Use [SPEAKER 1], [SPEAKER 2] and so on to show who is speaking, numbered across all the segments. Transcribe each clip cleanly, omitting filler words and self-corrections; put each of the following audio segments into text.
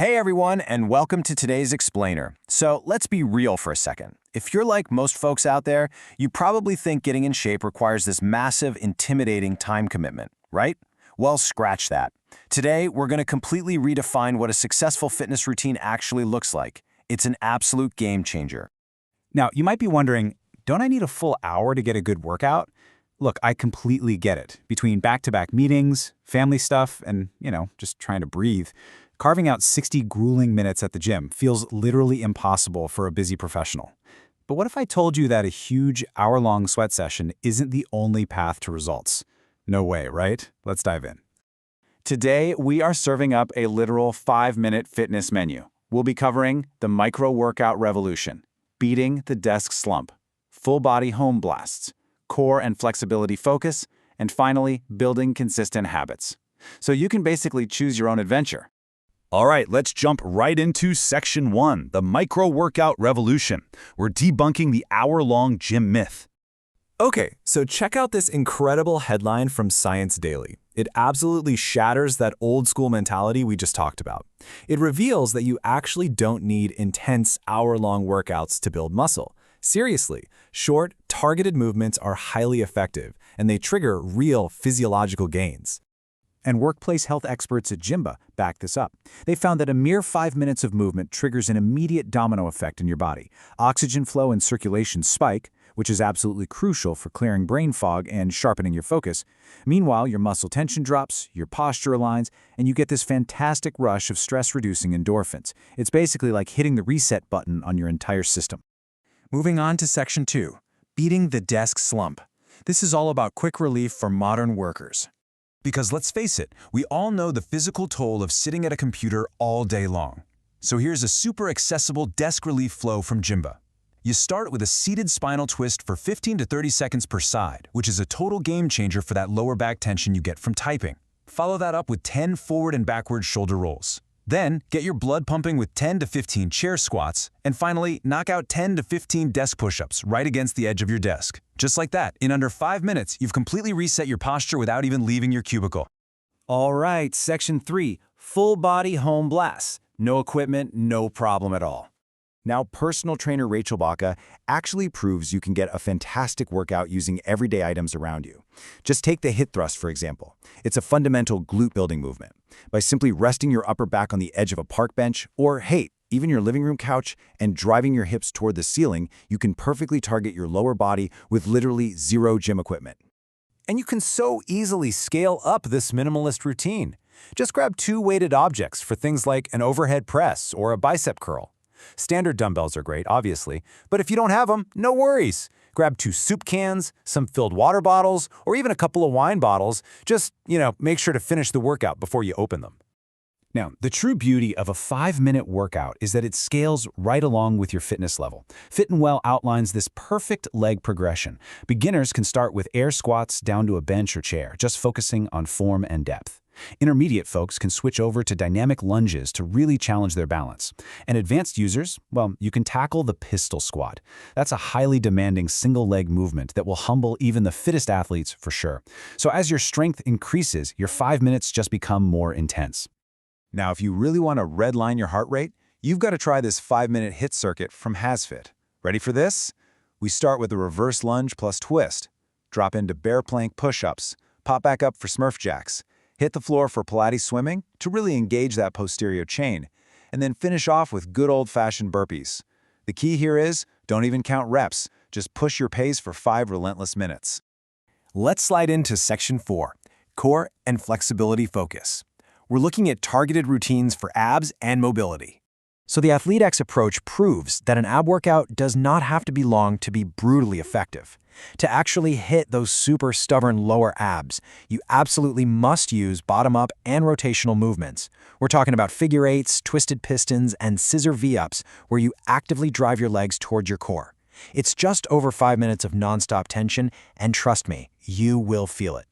[SPEAKER 1] Hey everyone, and welcome to today's Explainer. So let's be real for a second. If you're like most folks out there, you probably think getting in shape requires this massive, intimidating time commitment, right? Well, scratch that. Today, we're going to completely redefine what a successful fitness routine actually looks like. It's an absolute game changer.
[SPEAKER 2] Now, you might be wondering, don't I need a full hour to get a good workout? Look, I completely get it. Between back-to-back meetings, family stuff, and, just trying to breathe, carving out 60 grueling minutes at the gym feels literally impossible for a busy professional. But what if I told you that a huge hour-long sweat session isn't the only path to results? No way, right? Let's dive in. Today, we are serving up a literal 5-minute fitness menu. We'll be covering the micro-workout revolution, beating the desk slump, full-body home blasts, core and flexibility focus, and finally, building consistent habits. So you can basically choose your own adventure.
[SPEAKER 3] All right, let's jump right into Section 1, the micro-workout revolution. We're debunking the hour-long gym myth.
[SPEAKER 4] Okay, so check out this incredible headline from Science Daily. It absolutely shatters that old-school mentality we just talked about. It reveals that you actually don't need intense hour-long workouts to build muscle. Seriously, short, targeted movements are highly effective, and they trigger real physiological gains.
[SPEAKER 2] And workplace health experts at Gymba back this up. They found that a mere 5 minutes of movement triggers an immediate domino effect in your body. Oxygen flow and circulation spike, which is absolutely crucial for clearing brain fog and sharpening your focus. Meanwhile, your muscle tension drops, your posture aligns, and you get this fantastic rush of stress-reducing endorphins. It's basically like hitting the reset button on your entire system.
[SPEAKER 1] Moving on to Section 2, beating the desk slump. This is all about quick relief for modern workers. Because let's face it, we all know the physical toll of sitting at a computer all day long. So here's a super accessible desk relief flow from Gymba. You start with a seated spinal twist for 15 to 30 seconds per side, which is a total game changer for that lower back tension you get from typing. Follow that up with 10 forward and backward shoulder rolls. Then, get your blood pumping with 10 to 15 chair squats, and finally, knock out 10 to 15 desk push-ups right against the edge of your desk. Just like that, in under 5 minutes, you've completely reset your posture without even leaving your cubicle.
[SPEAKER 2] All right, Section 3, full-body home blasts. No equipment, no problem at all. Now, personal trainer Rachel Baca actually proves you can get a fantastic workout using everyday items around you. Just take the hip thrust, for example. It's a fundamental glute-building movement. By simply resting your upper back on the edge of a park bench, or, hey, even your living room couch, and driving your hips toward the ceiling, you can perfectly target your lower body with literally zero gym equipment. And you can so easily scale up this minimalist routine. Just grab 2 weighted objects for things like an overhead press or a bicep curl. Standard dumbbells are great, obviously, but if you don't have them, no worries. Grab 2 soup cans, some filled water bottles, or even a couple of wine bottles. Just, make sure to finish the workout before you open them. Now, the true beauty of a 5-minute workout is that it scales right along with your fitness level. Fit and Well outlines this perfect leg progression. Beginners can start with air squats down to a bench or chair, just focusing on form and depth. Intermediate folks can switch over to dynamic lunges to really challenge their balance. And advanced users, well, you can tackle the pistol squat. That's a highly demanding single-leg movement that will humble even the fittest athletes for sure. So as your strength increases, your 5 minutes just become more intense.
[SPEAKER 1] Now, if you really want to redline your heart rate, you've got to try this 5-minute HIIT circuit from HasFit. Ready for this? We start with a reverse lunge plus twist. Drop into bear plank push-ups. Pop back up for Smurf jacks. Hit the floor for Pilates swimming to really engage that posterior chain, and then finish off with good old-fashioned burpees. The key here is, don't even count reps, just push your pace for 5 relentless minutes. Let's slide into Section 4, core and flexibility focus. We're looking at targeted routines for abs and mobility. So the AthleteX approach proves that an ab workout does not have to be long to be brutally effective. To actually hit those super stubborn lower abs, you absolutely must use bottom-up and rotational movements. We're talking about figure eights, twisted pistons, and scissor V-ups where you actively drive your legs toward your core. It's just over 5 minutes of nonstop tension, and trust me, you will feel it.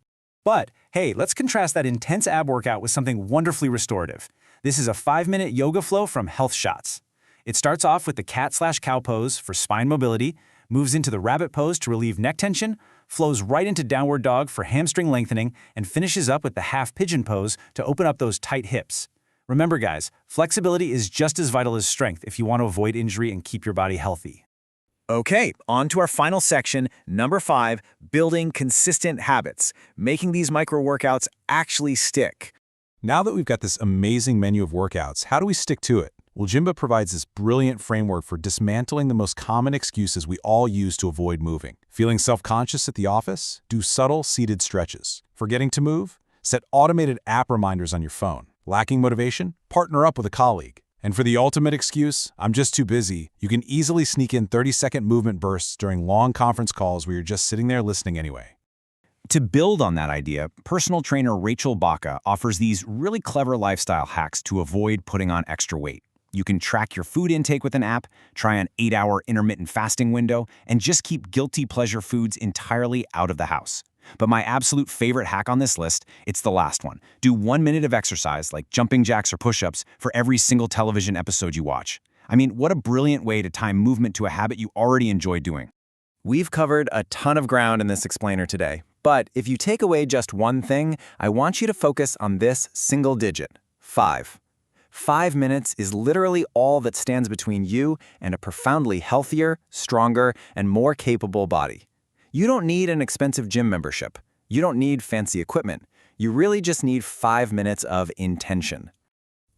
[SPEAKER 2] But, hey, let's contrast that intense ab workout with something wonderfully restorative. This is a 5-minute yoga flow from Health Shots. It starts off with the cat/cow pose for spine mobility, moves into the rabbit pose to relieve neck tension, flows right into downward dog for hamstring lengthening, and finishes up with the half pigeon pose to open up those tight hips. Remember, guys, flexibility is just as vital as strength if you want to avoid injury and keep your body healthy.
[SPEAKER 4] Okay, on to our final section, number 5, building consistent habits, making these micro workouts actually stick.
[SPEAKER 1] Now that we've got this amazing menu of workouts, how do we stick to it? Well, Jimba provides this brilliant framework for dismantling the most common excuses we all use to avoid moving. Feeling self-conscious at the office? Do subtle seated stretches. Forgetting to move? Set automated app reminders on your phone. Lacking motivation? Partner up with a colleague. And for the ultimate excuse, I'm just too busy, you can easily sneak in 30-second movement bursts during long conference calls where you're just sitting there listening anyway.
[SPEAKER 2] To build on that idea, personal trainer Rachel Baca offers these really clever lifestyle hacks to avoid putting on extra weight. You can track your food intake with an app, try an 8-hour intermittent fasting window, and just keep guilty pleasure foods entirely out of the house. But my absolute favorite hack on this list, it's the last one. Do 1 minute of exercise, like jumping jacks or push-ups, for every single television episode you watch. I mean, what a brilliant way to time movement to a habit you already enjoy doing.
[SPEAKER 4] We've covered a ton of ground in this explainer today, but if you take away just one thing, I want you to focus on this single digit, 5. 5 minutes is literally all that stands between you and a profoundly healthier, stronger, and more capable body. You don't need an expensive gym membership. You don't need fancy equipment. You really just need 5 minutes of intention.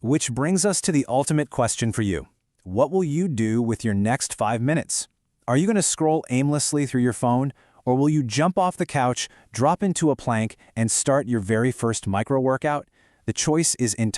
[SPEAKER 2] Which brings us to the ultimate question for you. What will you do with your next 5 minutes? Are you going to scroll aimlessly through your phone, or will you jump off the couch, drop into a plank, and start your very first micro workout? The choice is entirely